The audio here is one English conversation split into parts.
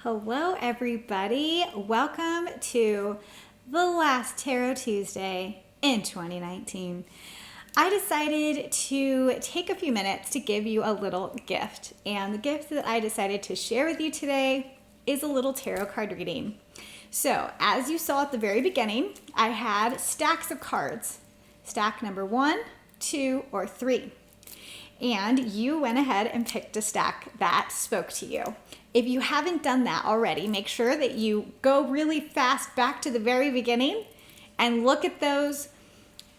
Hello, everybody. Welcome to the last Tarot Tuesday in 2019. I decided to take a few minutes to give you a little gift. And the gift that I decided to share with you today is a little tarot card reading. So, as you saw at the very beginning, I had stacks of cards. Stack number 1, 2, or 3. And you went ahead and picked a stack that spoke to you. If you haven't done that already, make sure that you go really fast back to the very beginning and look at those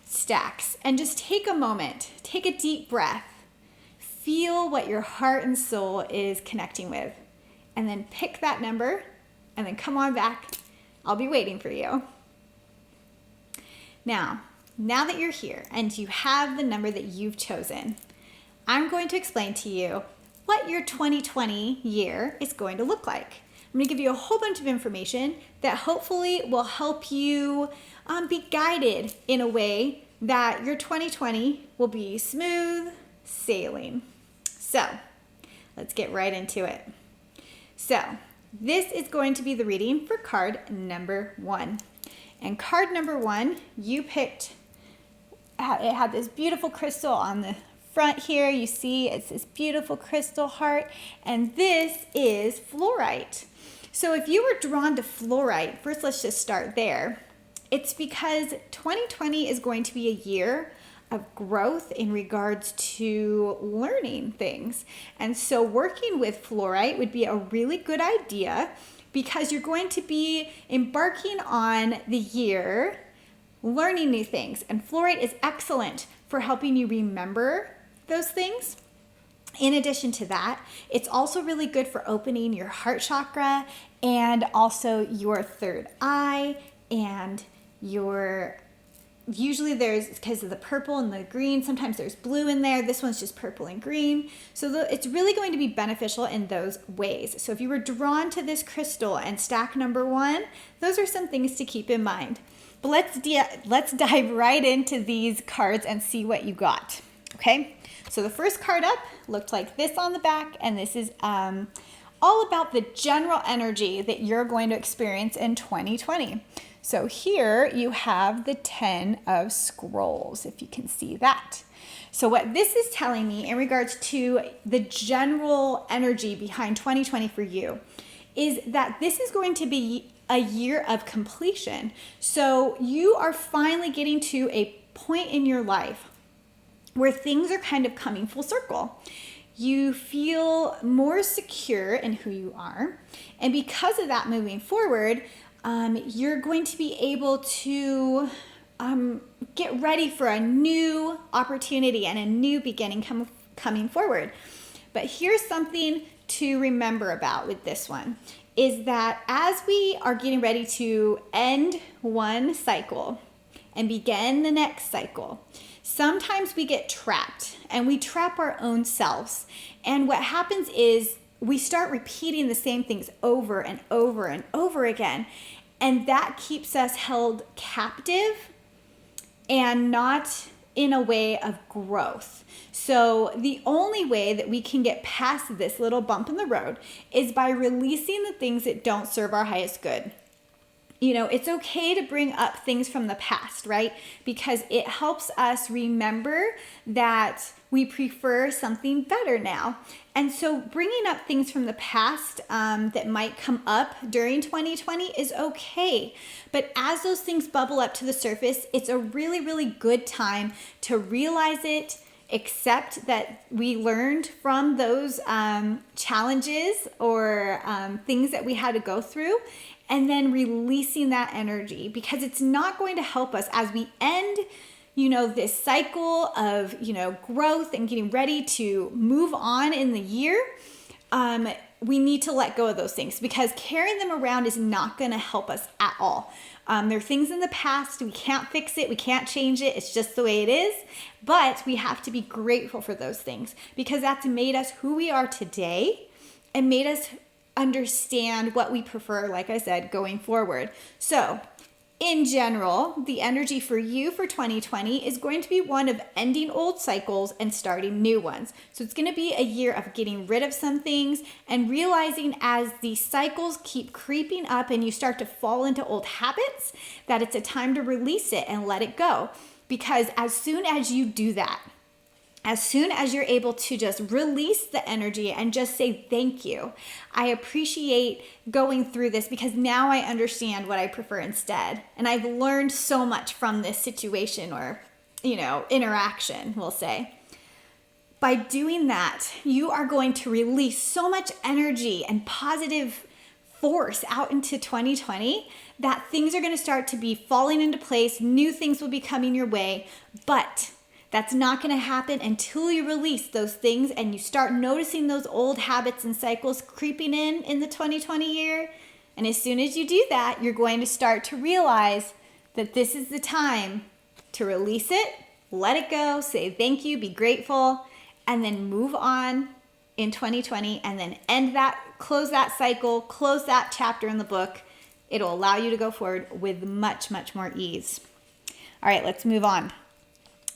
stacks and just take a moment, take a deep breath, feel what your heart and soul is connecting with, and then pick that number and then come on back. I'll be waiting for you. Now that you're here and you have the number that you've chosen, I'm going to explain to you what your 2020 year is going to look like. I'm going to give you a whole bunch of information that hopefully will help you be guided in a way that your 2020 will be smooth sailing. So let's get right into it. So this is going to be the reading for card number 1. And card number 1, you picked, it had this beautiful crystal on the front here. You see it's this beautiful crystal heart, and this is fluorite. So if you were drawn to fluorite, first let's just start there. It's because 2020 is going to be a year of growth in regards to learning things. And so working with fluorite would be a really good idea because you're going to be embarking on the year learning new things. And fluorite is excellent for helping you remember those things. In addition to that, it's also really good for opening your heart chakra and also your third eye and usually there's, because of the purple and the green, sometimes there's blue in there. This one's just purple and green. So it's really going to be beneficial in those ways. So if you were drawn to this crystal and stack number 1, those are some things to keep in mind. But let's dive right into these cards and see what you got. Okay, so the first card up looked like this on the back, and this is all about the general energy that you're going to experience in 2020. So here you have the 10 of Scrolls, if you can see that. So what this is telling me in regards to the general energy behind 2020 for you is that this is going to be a year of completion. So you are finally getting to a point in your life where things are kind of coming full circle. You feel more secure in who you are. And because of that, moving forward, you're going to be able to get ready for a new opportunity and a new beginning coming forward. But here's something to remember about with this one, is that as we are getting ready to end one cycle and begin the next cycle, sometimes we get trapped and we trap our own selves. And what happens is we start repeating the same things over and over and over again. And that keeps us held captive and not in a way of growth. So the only way that we can get past this little bump in the road is by releasing the things that don't serve our highest good. You know, it's okay to bring up things from the past, right? Because it helps us remember that we prefer something better now. And so bringing up things from the past that might come up during 2020 is okay. But as those things bubble up to the surface, it's a really, really good time to realize it, accept that we learned from those challenges or things that we had to go through, and then releasing that energy, because it's not going to help us as we end, this cycle of, growth and getting ready to move on in the year. We need to let go of those things because carrying them around is not going to help us at all. There are things in the past. We can't fix it. We can't change it. It's just the way it is. But we have to be grateful for those things because that's made us who we are today and made us understand what we prefer, like I said, going forward. So in general, the energy for you for 2020 is going to be one of ending old cycles and starting new ones. So it's going to be a year of getting rid of some things and realizing as the cycles keep creeping up and you start to fall into old habits, that it's a time to release it and let it go. Because as soon as you do that, as soon as you're able to just release the energy and just say, thank you, I appreciate going through this because now I understand what I prefer instead. And I've learned so much from this situation or, interaction, we'll say. By doing that, you are going to release so much energy and positive force out into 2020 that things are going to start to be falling into place. New things will be coming your way, but that's not going to happen until you release those things and you start noticing those old habits and cycles creeping in the 2020 year. And as soon as you do that, you're going to start to realize that this is the time to release it, let it go, say thank you, be grateful, and then move on in 2020 and then end that, close that cycle, close that chapter in the book. It'll allow you to go forward with much, much more ease. All right, let's move on.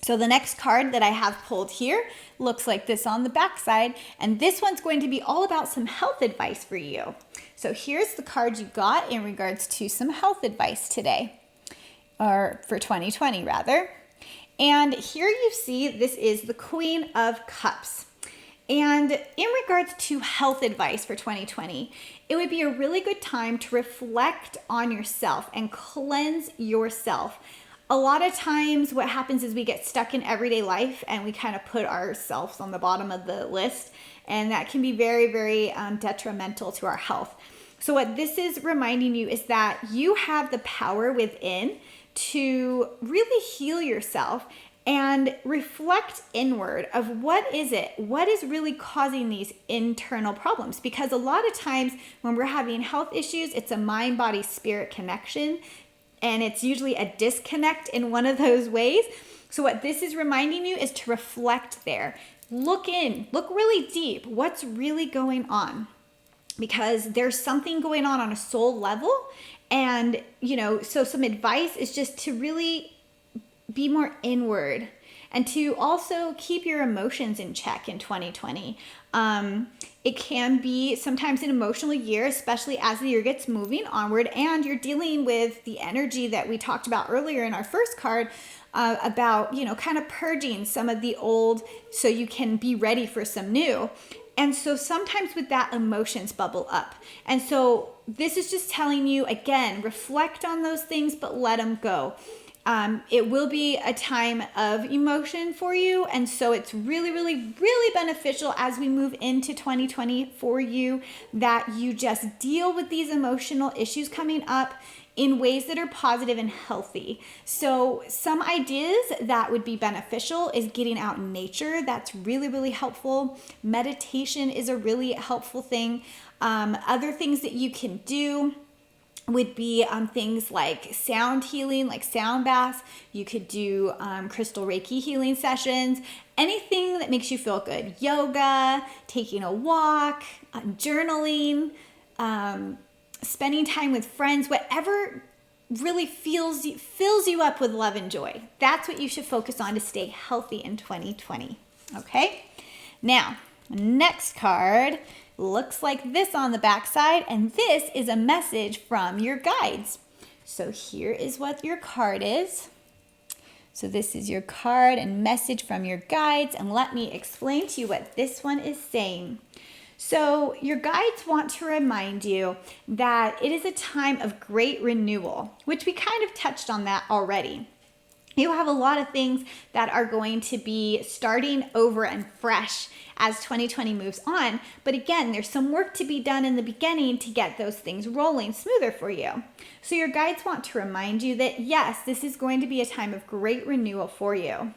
So the next card that I have pulled here looks like this on the back side, and this one's going to be all about some health advice for you. So here's the card you got in regards to some health advice today, or for 2020 rather. And here you see this is the Queen of Cups. And in regards to health advice for 2020, it would be a really good time to reflect on yourself and cleanse yourself. A lot of times what happens is we get stuck in everyday life and we kind of put ourselves on the bottom of the list, and that can be very, very detrimental to our health. So what this is reminding you is that you have the power within to really heal yourself and reflect inward of what is really causing these internal problems. Because a lot of times when we're having health issues, it's a mind, body, spirit connection. And it's usually a disconnect in one of those ways. So what this is reminding you is to reflect there. Look really deep. What's really going on? Because there's something going on a soul level. And, so some advice is just to really be more inward and to also keep your emotions in check in 2020. It can be sometimes an emotional year, especially as the year gets moving onward and you're dealing with the energy that we talked about earlier in our first card about, kind of purging some of the old so you can be ready for some new. And so sometimes with that, emotions bubble up. And so this is just telling you, again, reflect on those things, but let them go. It will be a time of emotion for you. And so it's really, really, really beneficial as we move into 2020 for you that you just deal with these emotional issues coming up in ways that are positive and healthy. So some ideas that would be beneficial is getting out in nature. That's really, really helpful. Meditation is a really helpful thing. Other things that you can do would be things like sound healing, like sound baths. You could do crystal Reiki healing sessions, anything that makes you feel good. Yoga, taking a walk, journaling, spending time with friends, whatever really fills you up with love and joy. That's what you should focus on to stay healthy in 2020. Okay? Now, next card looks like this on the back side, and this is a message from your guides. So here is what your card is. So this is your card and message from your guides, and let me explain to you what this one is saying. So your guides want to remind you that it is a time of great renewal, which we kind of touched on that already. You have a lot of things that are going to be starting over and fresh as 2020 moves on. But again, there's some work to be done in the beginning to get those things rolling smoother for you. So your guides want to remind you that yes, this is going to be a time of great renewal for you.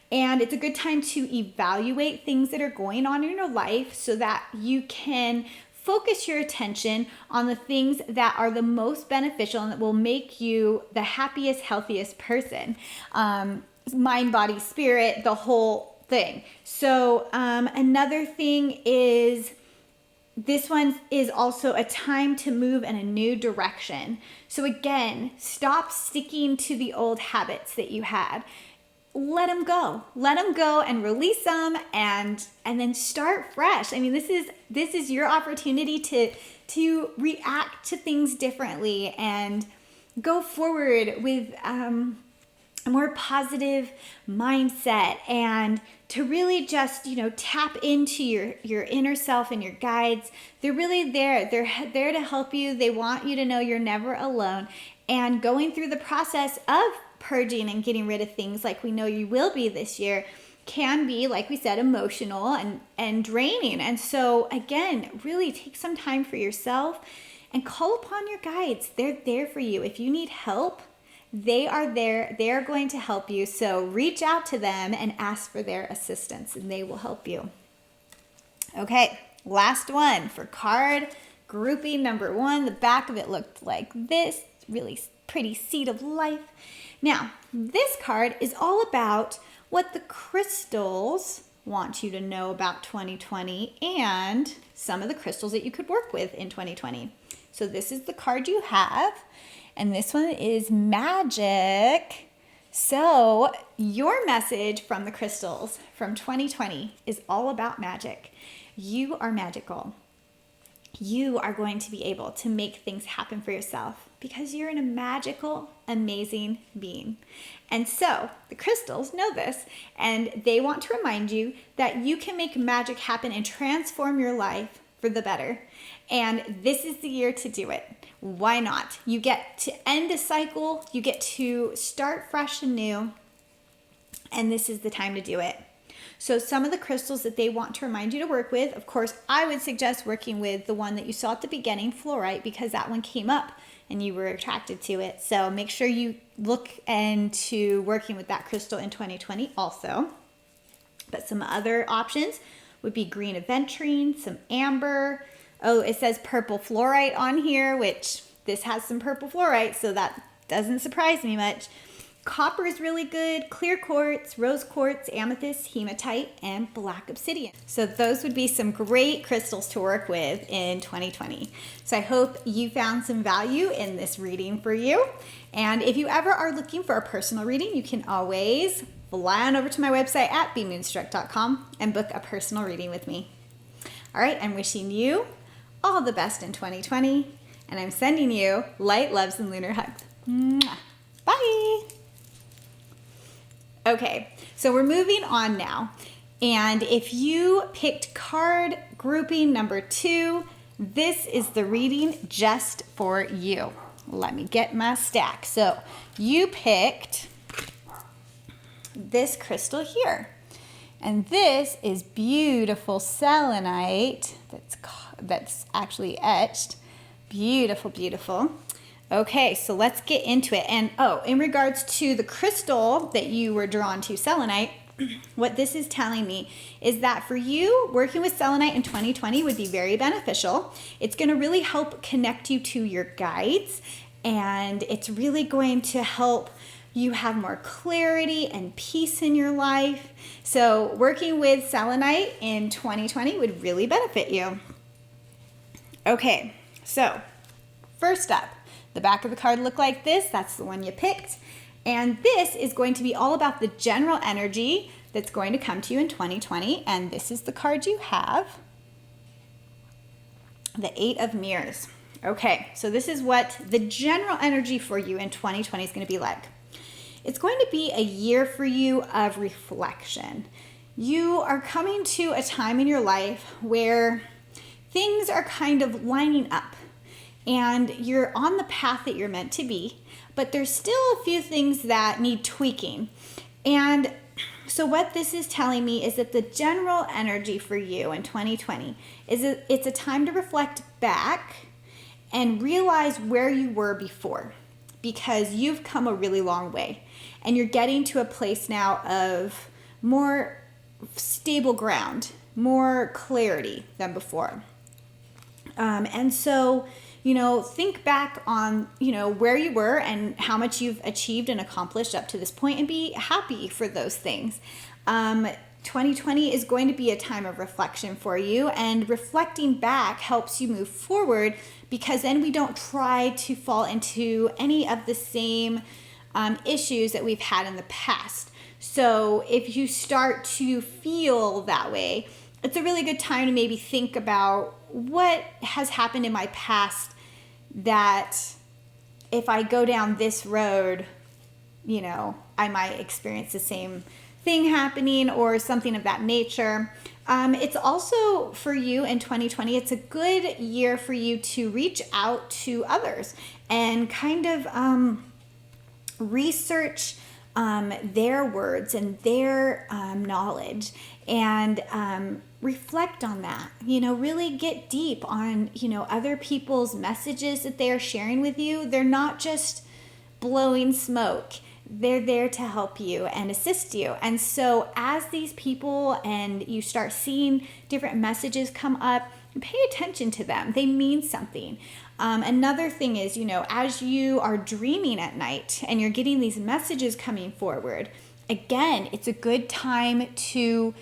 And it's a good time to evaluate things that are going on in your life so that you can focus your attention on the things that are the most beneficial and that will make you the happiest, healthiest person. Mind, body, spirit, the whole thing. So another thing is this one is also a time to move in a new direction. So again, stop sticking to the old habits that you had. Let them go. Let them go and release them, and then start fresh. I mean, this is your opportunity to react to things differently and go forward with a more positive mindset, and to really just, tap into your inner self and your guides. They're really there. They're there to help you. They want you to know you're never alone. And going through the process of purging and getting rid of things like we know you will be this year can be, like we said, emotional and draining. And so again, really take some time for yourself and call upon your guides. They're there for you. If you need help, they are there. They are going to help you. So reach out to them and ask for their assistance, and they will help you. Okay, last one for card grouping number 1. The back of it looked like this. Really pretty seed of life. Now, this card is all about what the crystals want you to know about 2020 and some of the crystals that you could work with in 2020. So this is the card you have. And this one is magic. So your message from the crystals from 2020 is all about magic. You are magical. You are going to be able to make things happen for yourself because you're a magical, amazing being. And so the crystals know this, and they want to remind you that you can make magic happen and transform your life for the better. And this is the year to do it. Why not? You get to end a cycle, you get to start fresh and new, and this is the time to do it. So some of the crystals that they want to remind you to work with, of course, I would suggest working with the one that you saw at the beginning, fluorite, because that one came up and you were attracted to it. So make sure you look into working with that crystal in 2020 also. But some other options would be green aventurine, some amber. Oh, it says purple fluorite on here, which this has some purple fluorite, so that doesn't surprise me much. Copper is really good, clear quartz, rose quartz, amethyst, hematite, and black obsidian. So those would be some great crystals to work with in 2020. So I hope you found some value in this reading for you. And if you ever are looking for a personal reading, you can always fly on over to my website at bemoonstruck.com and book a personal reading with me. All right, I'm wishing you all the best in 2020, and I'm sending you light, loves, and lunar hugs. Mwah. Bye. Okay, so we're moving on now. And if you picked card grouping number 2, this is the reading just for you. Let me get my stack. So you picked this crystal here. And this is beautiful selenite that's actually etched. Beautiful, beautiful. Okay, so let's get into it. And in regards to the crystal that you were drawn to, selenite, what this is telling me is that for you, working with selenite in 2020 would be very beneficial. It's going to really help connect you to your guides, and it's really going to help you have more clarity and peace in your life. So working with selenite in 2020 would really benefit you. Okay, so first up, the back of the card looked like this. That's the one you picked. And this is going to be all about the general energy that's going to come to you in 2020. And this is the card you have, the 8 of Mirrors. Okay, so this is what the general energy for you in 2020 is going to be like. It's going to be a year for you of reflection. You are coming to a time in your life where things are kind of lining up and you're on the path that you're meant to be, but there's still a few things that need tweaking. And so what this is telling me is that the general energy for you in 2020 is it's a time to reflect back and realize where you were before, because you've come a really long way and you're getting to a place now of more stable ground, more clarity than before. And so, think back on, where you were and how much you've achieved and accomplished up to this point and be happy for those things. 2020 is going to be a time of reflection for you, and reflecting back helps you move forward, because then we don't try to fall into any of the same issues that we've had in the past. So if you start to feel that way, it's a really good time to maybe think about what has happened in my past that if I go down this road, you know, I might experience the same thing happening or something of that nature. It's also for you in 2020, it's a good year for you to reach out to others and kind of research their words and their knowledge, and reflect on that. You know, really get deep on, you know, other people's messages that they are sharing with you. They're not just blowing smoke. They're there to help you and assist you. And so as these people and you start seeing different messages come up, pay attention to them. They mean something. Another thing is, you know, as you are dreaming at night and you're getting these messages coming forward, again, it's a good time to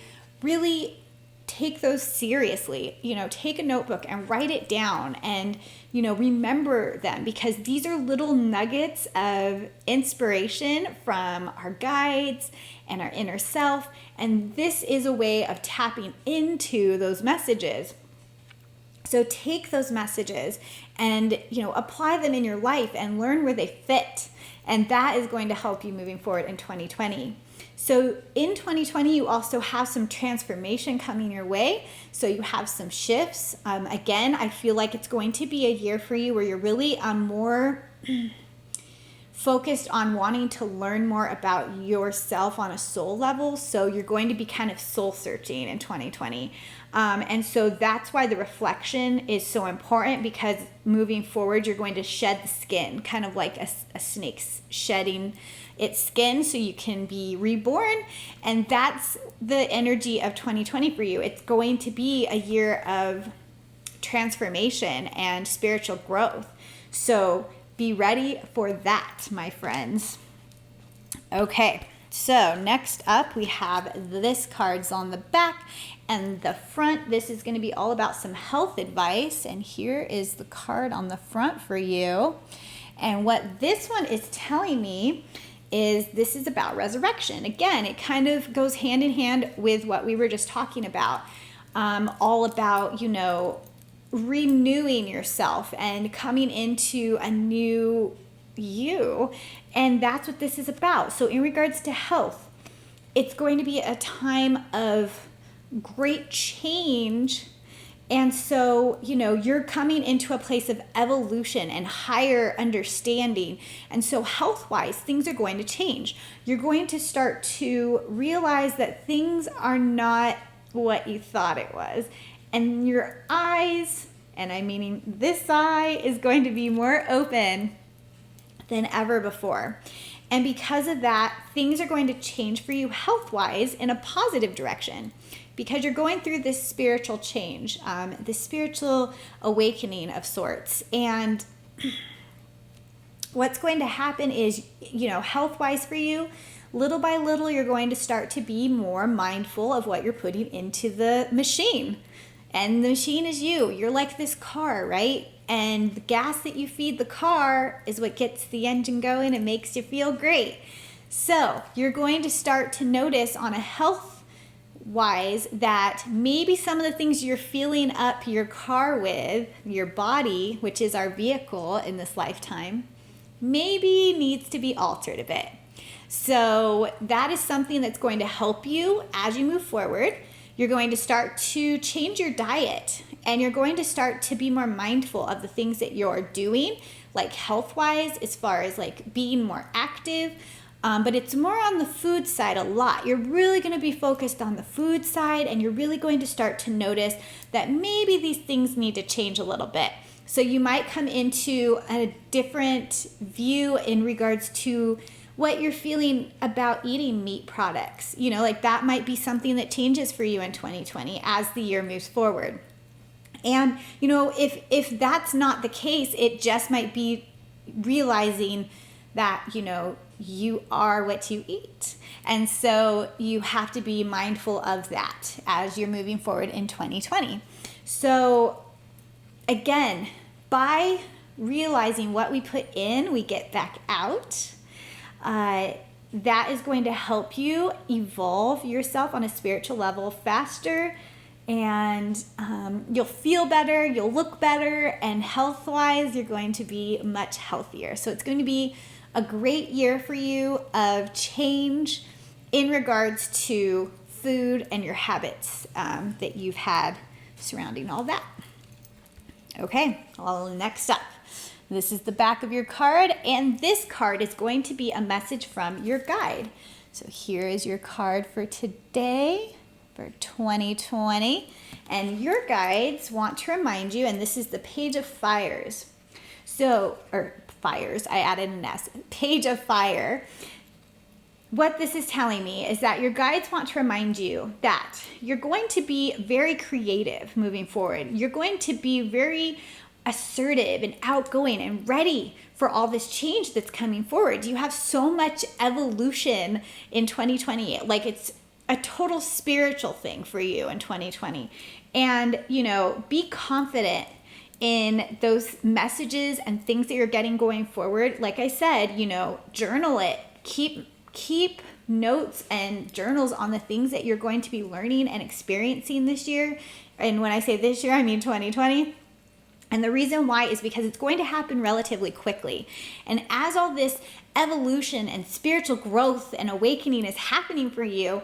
really take those seriously. You know, take a notebook and write it down and, you know, remember them, because these are little nuggets of inspiration from our guides and our inner self. And this is a way of tapping into those messages. So take those messages and, you know, apply them in your life and learn where they fit. And that is going to help you moving forward in 2020. So in 2020, you also have some transformation coming your way. So you have some shifts. Again, I feel like it's going to be a year for you where you're really more focused on wanting to learn more about yourself on a soul level. So you're going to be kind of soul searching in 2020. And so that's why the reflection is so important, because moving forward, you're going to shed the skin, kind of like a snake's shedding its skin so you can be reborn. And that's the energy of 2020 for you. It's going to be a year of transformation and spiritual growth. So be ready for that, my friends. Okay, so next up we have this cards on the back and the front. This is going to be all about some health advice, and here is the card on the front for you. And what this one is telling me is this is about resurrection. Again, it kind of goes hand in hand with what we were just talking about, all about, you know, renewing yourself and coming into a new you. And that's what this is about. So in regards to health, it's going to be a time of great change. And so, you know, you're coming into a place of evolution and higher understanding. And so health-wise, things are going to change. You're going to start to realize that things are not what you thought it was. And your eyes, and I'm meaning this eye, is going to be more open than ever before. And because of that, things are going to change for you health-wise in a positive direction, because you're going through this spiritual change, this spiritual awakening of sorts. And what's going to happen is, you know, health-wise for you, little by little, you're going to start to be more mindful of what you're putting into the machine. And the machine is you. You're like this car, right? And the gas that you feed the car is what gets the engine going and makes you feel great. So you're going to start to notice on a health-wise that maybe some of the things you're filling up your car with, your body, which is our vehicle in this lifetime, maybe needs to be altered a bit. So that is something that's going to help you as you move forward. You're going to start to change your diet, and you're going to start to be more mindful of the things that you're doing, like health-wise, as far as like being more active. But it's more on the food side a lot. You're really going to be focused on the food side, and you're really going to start to notice that maybe these things need to change a little bit. So you might come into a different view in regards to what you're feeling about eating meat products. You know, like that might be something that changes for you in 2020 as the year moves forward. And, you know, if that's not the case, it just might be realizing that, you are what you eat. And so you have to be mindful of that as you're moving forward in 2020. So again, by realizing what we put in, we get back out. That is going to help you evolve yourself on a spiritual level faster, and you'll feel better, you'll look better, and health-wise, you're going to be much healthier. So it's going to be a great year for you of change in regards to food and your habits that you've had surrounding all that. Okay, well, next up. This is the back of your card, and this card is going to be a message from your guide. So here is your card for today, for 2020. And your guides want to remind you, and this is the Page of Fires. Fires, I added an S, Page of Fire. What this is telling me is that your guides want to remind you that you're going to be very creative moving forward. You're going to be very assertive and outgoing and ready for all this change that's coming forward. You have so much evolution in 2020. Like, it's a total spiritual thing for you in 2020. And, be confident in those messages and things that you're getting going forward. Like I said, journal it. Keep notes and journals on the things that you're going to be learning and experiencing this year. And when I say this year, I mean 2020. And the reason why is because it's going to happen relatively quickly. And as all this evolution and spiritual growth and awakening is happening for you,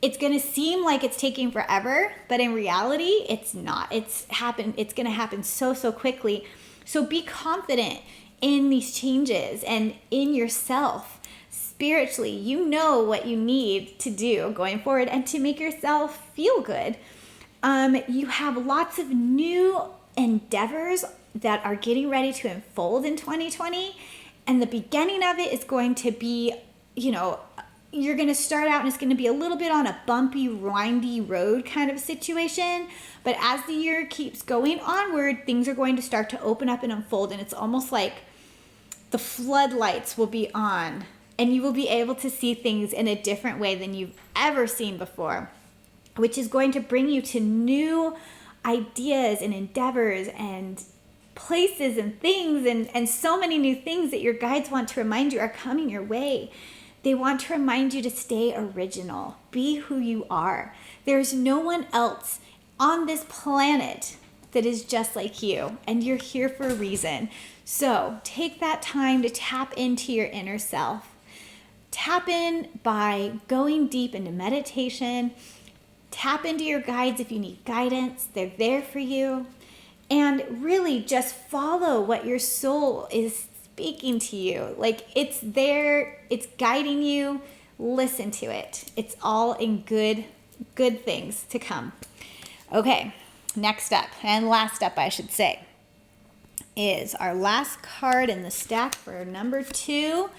it's going to seem like it's taking forever, but in reality, it's not. It's going to happen so quickly. So be confident in these changes and in yourself. Spiritually, you know what you need to do going forward and to make yourself feel good. You have lots of new endeavors that are getting ready to unfold in 2020, and the beginning of it is going to be, you're going to start out and it's going to be a little bit on a bumpy, windy road kind of situation, but as the year keeps going onward, things are going to start to open up and unfold, and it's almost like the floodlights will be on, and you will be able to see things in a different way than you've ever seen before, which is going to bring you to new ideas and endeavors and places and things and so many new things that your guides want to remind you are coming your way. They want to remind you to stay original. Be who you are. There's no one else on this planet that is just like you, and you're here for a reason. So take that time to tap into your inner self. Tap in by going deep into meditation. Tap into your guides if you need guidance. They're there for you. And really just follow what your soul is speaking to you. Like, it's there, it's guiding you. Listen to it. It's all in good things to come. Okay, next up, and last up, I should say, is our last card in the stack for number 2.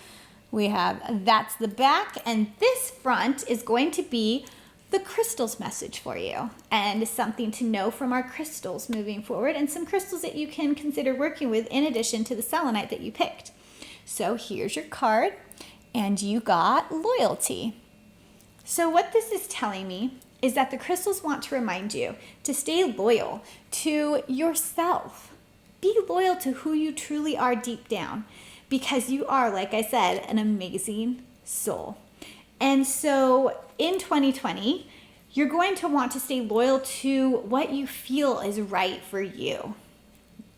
We have That's the Back, and this front is going to be the crystals message for you, and something to know from our crystals moving forward, and some crystals that you can consider working with in addition to the selenite that you picked. So here's your card, and you got loyalty. So what this is telling me is that the crystals want to remind you to stay loyal to yourself. Be loyal to who you truly are deep down, because you are, like I said, an amazing soul. And so in 2020, you're going to want to stay loyal to what you feel is right for you.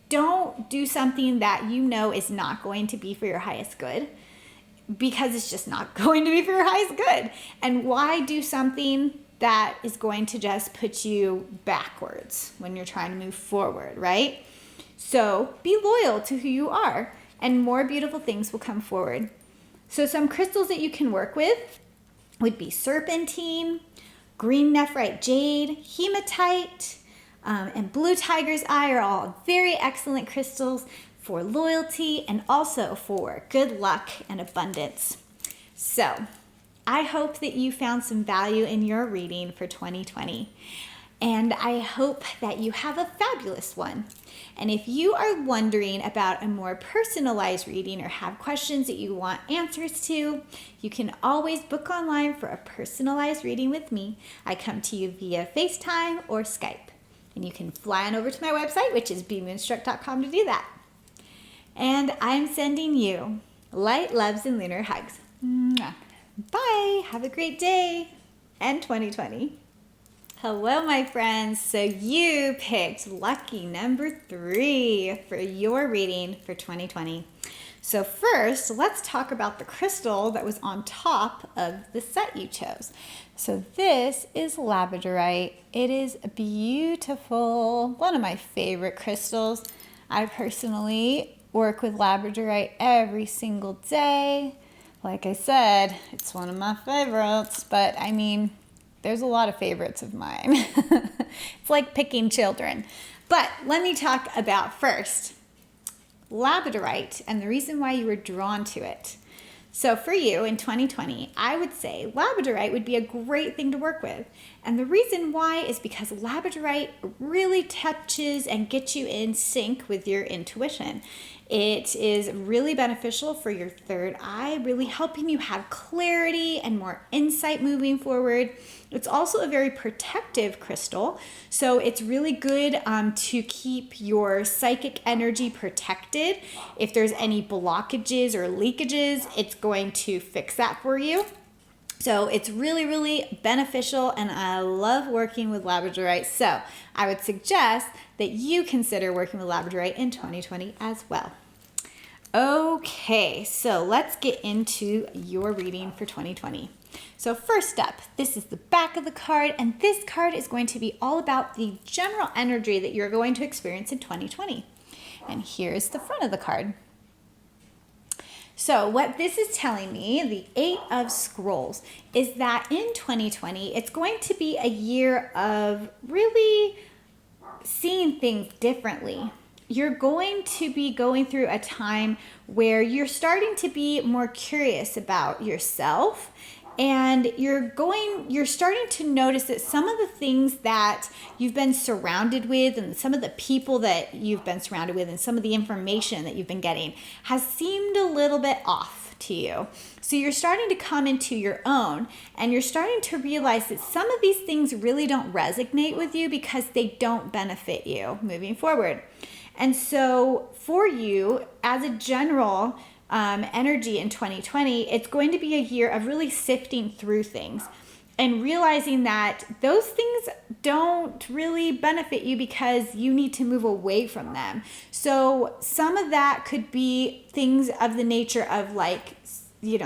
Don't do something that you know is not going to be for your highest good, because it's just not going to be for your highest good. And why do something that is going to just put you backwards when you're trying to move forward, right? So be loyal to who you are, and more beautiful things will come forward. So some crystals that you can work with would be serpentine, green nephrite jade, hematite, and blue tiger's eye are all very excellent crystals for loyalty and also for good luck and abundance. So I hope that you found some value in your reading for 2020. And I hope that you have a fabulous one. And if you are wondering about a more personalized reading or have questions that you want answers to, you can always book online for a personalized reading with me. I come to you via FaceTime or Skype. And you can fly on over to my website, which is bemoonstruck.com, to do that. And I'm sending you light, loves, and lunar hugs. Mwah. Bye. Have a great day and 2020. Hello, my friends. So you picked lucky number 3 for your reading for 2020. So first, let's talk about the crystal that was on top of the set you chose. So this is labradorite. It is beautiful. One of my favorite crystals. I personally work with labradorite every single day. Like I said, it's one of my favorites, but I mean, there's a lot of favorites of mine. It's like picking children. But let me talk about first labradorite and the reason why you were drawn to it. So for you in 2020, I would say labradorite would be a great thing to work with. And the reason why is because labradorite really touches and gets you in sync with your intuition. It is really beneficial for your third eye, really helping you have clarity and more insight moving forward. It's also a very protective crystal, so it's really good to keep your psychic energy protected. If there's any blockages or leakages, it's going to fix that for you. So it's really, really beneficial, and I love working with labradorite. So I would suggest that you consider working with labradorite in 2020 as well. Okay, so let's get into your reading for 2020. So first up, this is the back of the card, and this card is going to be all about the general energy that you're going to experience in 2020. And here's the front of the card. So what this is telling me, the 8 of Scrolls, is that in 2020, it's going to be a year of really seeing things differently. You're going to be going through a time where you're starting to be more curious about yourself, and you're starting to notice that some of the things that you've been surrounded with and some of the people that you've been surrounded with and some of the information that you've been getting has seemed a little bit off to you. So you're starting to come into your own, and you're starting to realize that some of these things really don't resonate with you because they don't benefit you moving forward. And so for you, as a general energy in 2020, it's going to be a year of really sifting through things and realizing that those things don't really benefit you because you need to move away from them. So some of that could be things of the nature of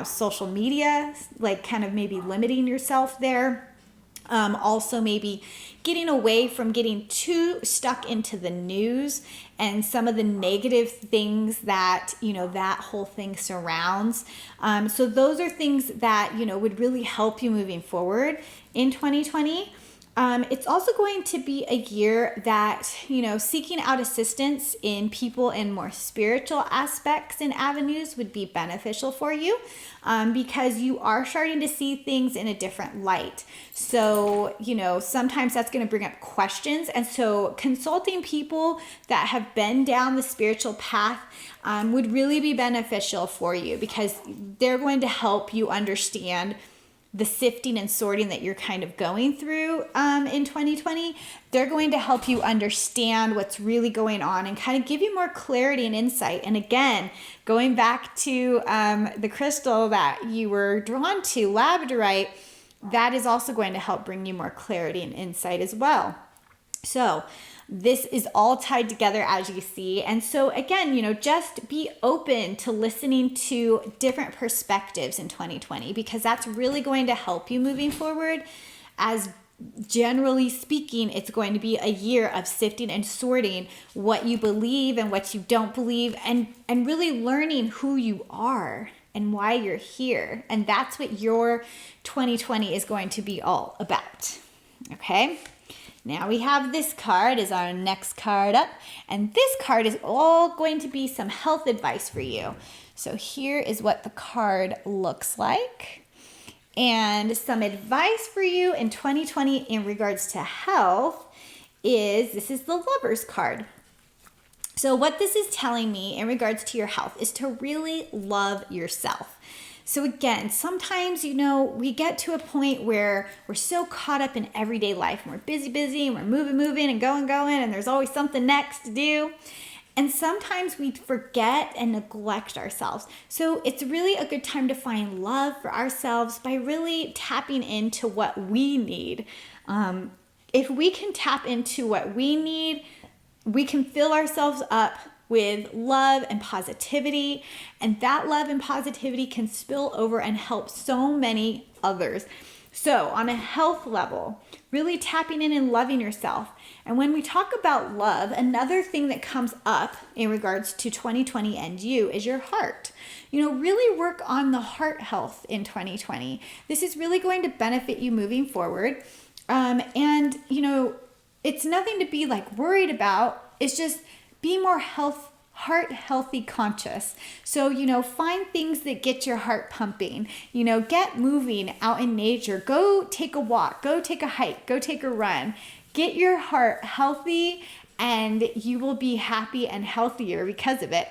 social media, like kind of maybe limiting yourself there. Also maybe getting away from getting too stuck into the news and some of the negative things that, that whole thing surrounds. So those are things that, would really help you moving forward in 2020. It's also going to be a year that, seeking out assistance in people in more spiritual aspects and avenues would be beneficial for you because you are starting to see things in a different light. So, sometimes that's going to bring up questions. And so consulting people that have been down the spiritual path would really be beneficial for you because they're going to help you understand the sifting and sorting that you're kind of going through in 2020. They're going to help you understand what's really going on and kind of give you more clarity and insight. And again, going back to the crystal that you were drawn to, labradorite, that is also going to help bring you more clarity and insight as well. So this is all tied together, as you see. And so again, just be open to listening to different perspectives in 2020 because that's really going to help you moving forward. As generally speaking, it's going to be a year of sifting and sorting what you believe and what you don't believe, and really learning who you are and why you're here. And that's what your 2020 is going to be all about. Okay? Now we have this card as our next card up, and this card is all going to be some health advice for you. So here is what the card looks like. And some advice for you in 2020 in regards to health is, this is the Lover's card. So what this is telling me in regards to your health is to really love yourself. So again, sometimes, we get to a point where we're so caught up in everyday life and we're busy and we're moving and going, and there's always something next to do. And sometimes we forget and neglect ourselves. So it's really a good time to find love for ourselves by really tapping into what we need. If we can tap into what we need, we can fill ourselves up with love and positivity. And that love and positivity can spill over and help so many others. So on a health level, really tapping in and loving yourself. And when we talk about love, another thing that comes up in regards to 2020 and you is your heart. Really work on the heart health in 2020. This is really going to benefit you moving forward. It's nothing to be worried about. It's just be more heart healthy conscious. So, find things that get your heart pumping, get moving out in nature, go take a walk, go take a hike, go take a run, get your heart healthy, and you will be happy and healthier because of it.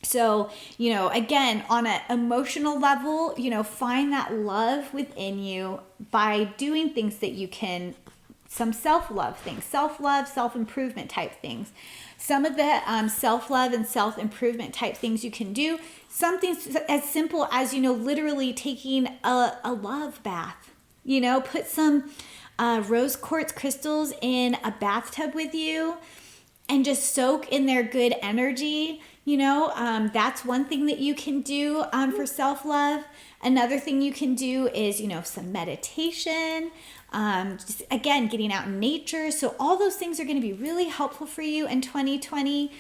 So, again, on an emotional level, find that love within you by doing things that you can, some self-love things, self-love, self-improvement type things. Some of the self-love and self-improvement type things you can do, something as simple as, literally taking a love bath. Put some rose quartz crystals in a bathtub with you and just soak in their good energy. That's one thing that you can do for self-love. Another thing you can do is, some meditation. Just again, getting out in nature. So all those things are going to be really helpful for you in 2020.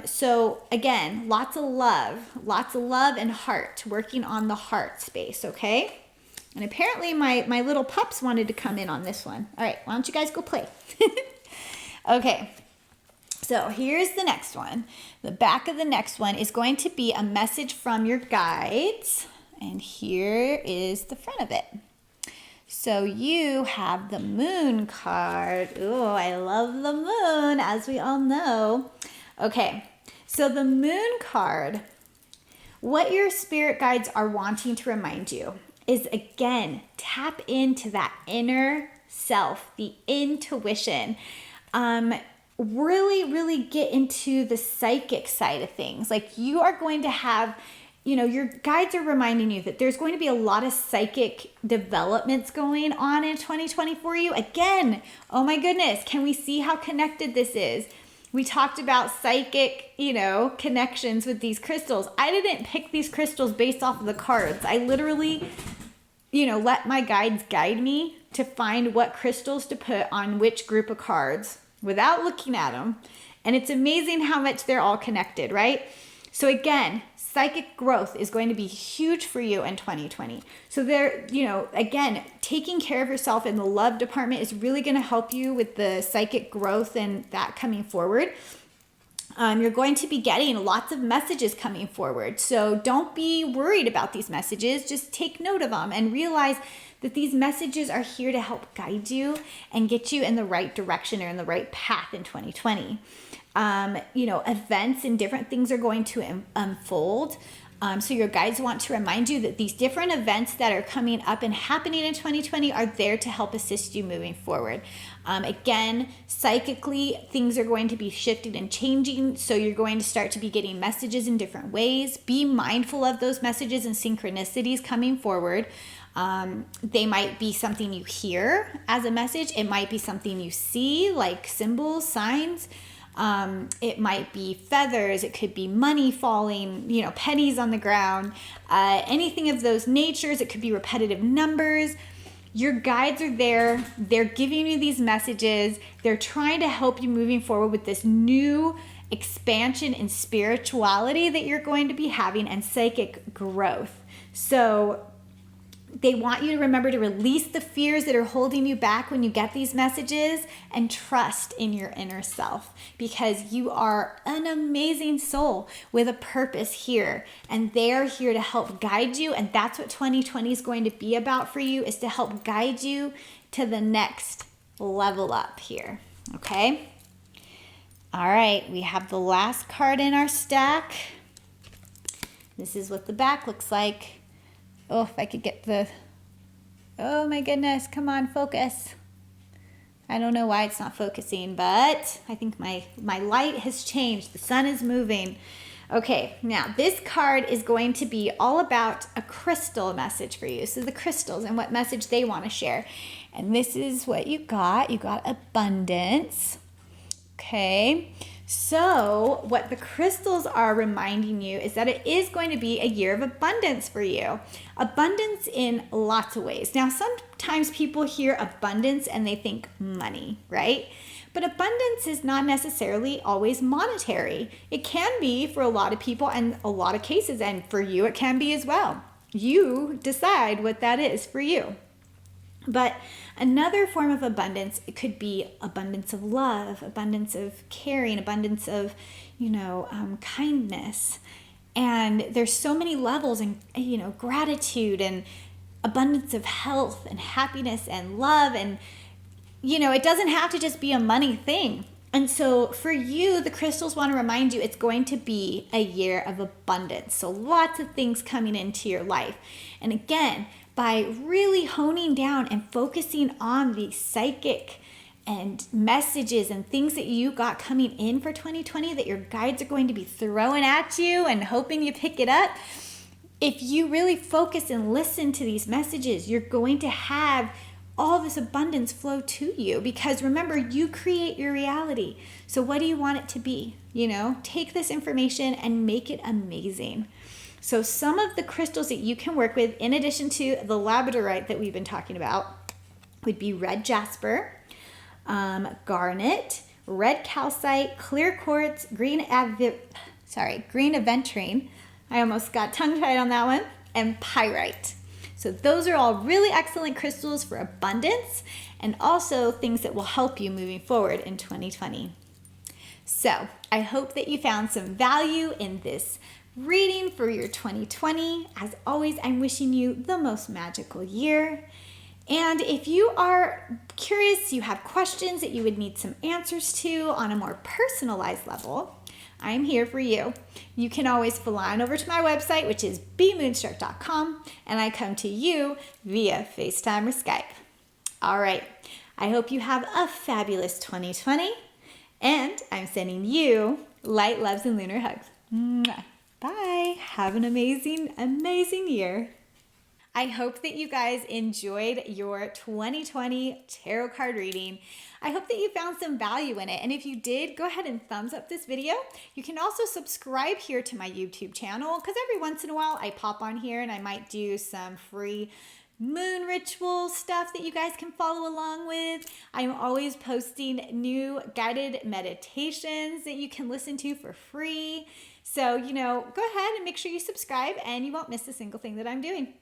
So again, lots of love and heart, working on the heart space. Okay. And apparently my little pups wanted to come in on this one. All right. Why don't you guys go play? Okay. So here's the next one. The back of the next one is going to be a message from your guides. And here is the front of it. So you have the Moon card. Oh, I love the moon, as we all know. Okay, so the Moon card, what your spirit guides are wanting to remind you is, again, tap into that inner self, the intuition. Really get into the psychic side of things. You are going to have, your guides are reminding you that there's going to be a lot of psychic developments going on in 2020 for you. Again, oh my goodness, can we see how connected this is? We talked about psychic, connections with these crystals. I didn't pick these crystals based off of the cards. I literally, let my guides guide me to find what crystals to put on which group of cards without looking at them. And it's amazing how much they're all connected, right? So again, psychic growth is going to be huge for you in 2020. So again, taking care of yourself in the love department is really going to help you with the psychic growth and that coming forward. You're going to be getting lots of messages coming forward. So don't be worried about these messages. Just take note of them and realize that these messages are here to help guide you and get you in the right direction or in the right path in 2020. Events and different things are going to unfold. So your guides want to remind you that these different events that are coming up and happening in 2020 are there to help assist you moving forward. Again, psychically, things are going to be shifting and changing. So you're going to start to be getting messages in different ways. Be mindful of those messages and synchronicities coming forward. They might be something you hear as a message. It might be something you see, like symbols, signs. It might be feathers. It could be money falling, pennies on the ground, anything of those natures. It could be repetitive numbers. Your guides are there. They're giving you these messages. They're trying to help you moving forward with this new expansion in spirituality that you're going to be having and psychic growth. So They want you to remember to release the fears that are holding you back when you get these messages and trust in your inner self, because you are an amazing soul with a purpose here, and they're here to help guide you. And that's what 2020 is going to be about for you, is to help guide you to the next level up here. Okay. All right. We have the last card in our stack. This is what the back looks like. Oh, if I could get oh my goodness, come on, focus. I don't know why it's not focusing, but I think my light has changed. The sun is moving. Okay, now this card is going to be all about a crystal message for you. So the crystals and what message they want to share. And this is what you got. You got abundance. Okay. So what the crystals are reminding you is that it is going to be a year of abundance for you. Abundance in lots of ways. Now, sometimes people hear abundance and they think money, right? But abundance is not necessarily always monetary. It can be for a lot of people and a lot of cases, and for you it can be as well. You decide what that is for you. But another form of abundance, it could be abundance of love, abundance of caring, abundance of, kindness. And there's so many levels, and, gratitude and abundance of health and happiness and love. And, it doesn't have to just be a money thing. And so for you, the crystals want to remind you it's going to be a year of abundance. So lots of things coming into your life. And again, by really honing down and focusing on the psychic and messages and things that you got coming in for 2020 that your guides are going to be throwing at you and hoping you pick it up, if you really focus and listen to these messages, you're going to have all this abundance flow to you, because remember, you create your reality. So what do you want it to be? Take this information and make it amazing. So some of the crystals that you can work with, in addition to the labradorite that we've been talking about, would be red jasper, garnet, red calcite, clear quartz, green aventurine. I almost got tongue-tied on that one, and pyrite. So those are all really excellent crystals for abundance, and also things that will help you moving forward in 2020. So I hope that you found some value in this reading for your 2020. As always, I'm wishing you the most magical year. And if you are curious, you have questions that you would need some answers to on a more personalized level, I'm here for you. You can always fly on over to my website, which is bemoonstruck.com, and I come to you via FaceTime or Skype. All right. I hope you have a fabulous 2020, and I'm sending you light, loves, and lunar hugs. Mwah. Bye. Have an amazing, amazing year. I hope that you guys enjoyed your 2020 tarot card reading. I hope that you found some value in it. And if you did, go ahead and thumbs up this video. You can also subscribe here to my YouTube channel, because every once in a while I pop on here and I might do some free moon ritual stuff that you guys can follow along with. I'm always posting new guided meditations that you can listen to for free. So, go ahead and make sure you subscribe and you won't miss a single thing that I'm doing.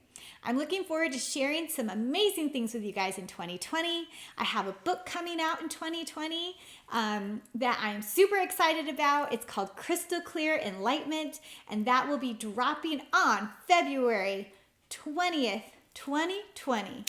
I'm looking forward to sharing some amazing things with you guys in 2020. I have a book coming out in 2020 that I'm super excited about. It's called Crystal Clear Enlightenment, and that will be dropping on February 20th, 2020.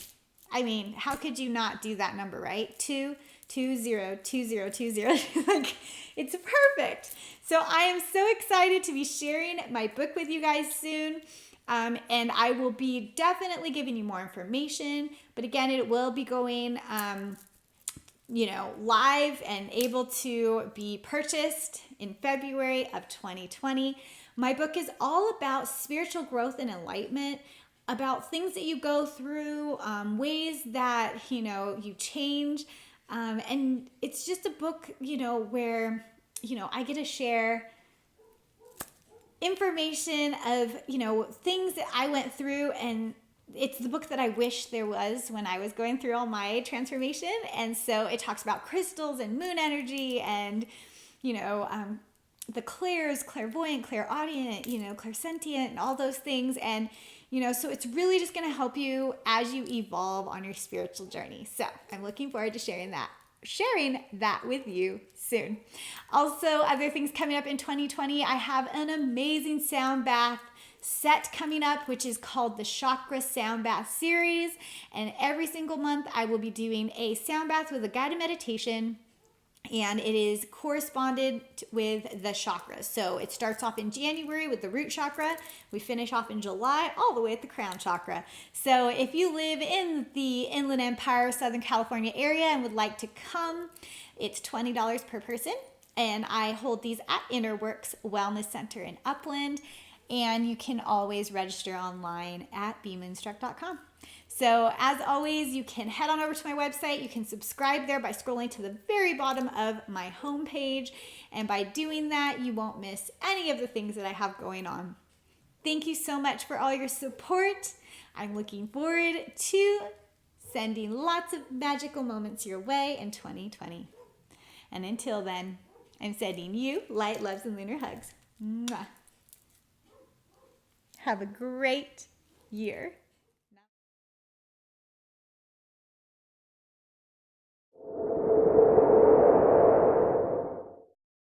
I mean, how could you not do that number, right? 2202020. Like, it's perfect. So I am so excited to be sharing my book with you guys soon. And I will be definitely giving you more information. But again, it will be going, live and able to be purchased in February of 2020. My book is all about spiritual growth and enlightenment, about things that you go through, ways that, you change. And it's just a book, where, I get to share information of, things that I went through, and it's the book that I wish there was when I was going through all my transformation. And so it talks about crystals and moon energy and, the clairs, clairvoyant, clairaudient, clairsentient, and all those things. And, so it's really just going to help you as you evolve on your spiritual journey. So I'm looking forward to sharing that with you soon. Also, other things coming up in 2020, I have an amazing sound bath set coming up, which is called the Chakra Sound Bath Series. And every single month, I will be doing a sound bath with a guided meditation. And it is corresponded with the chakras. So it starts off in January with the root chakra. We finish off in July all the way at the crown chakra. So if you live in the Inland Empire, Southern California area and would like to come, it's $20 per person. And I hold these at Inner Works Wellness Center in Upland. And you can always register online at bemoonstruck.com. So as always, you can head on over to my website. You can subscribe there by scrolling to the very bottom of my homepage. And by doing that, you won't miss any of the things that I have going on. Thank you so much for all your support. I'm looking forward to sending lots of magical moments your way in 2020. And until then, I'm sending you light, loves, and lunar hugs. Mwah. Have a great year.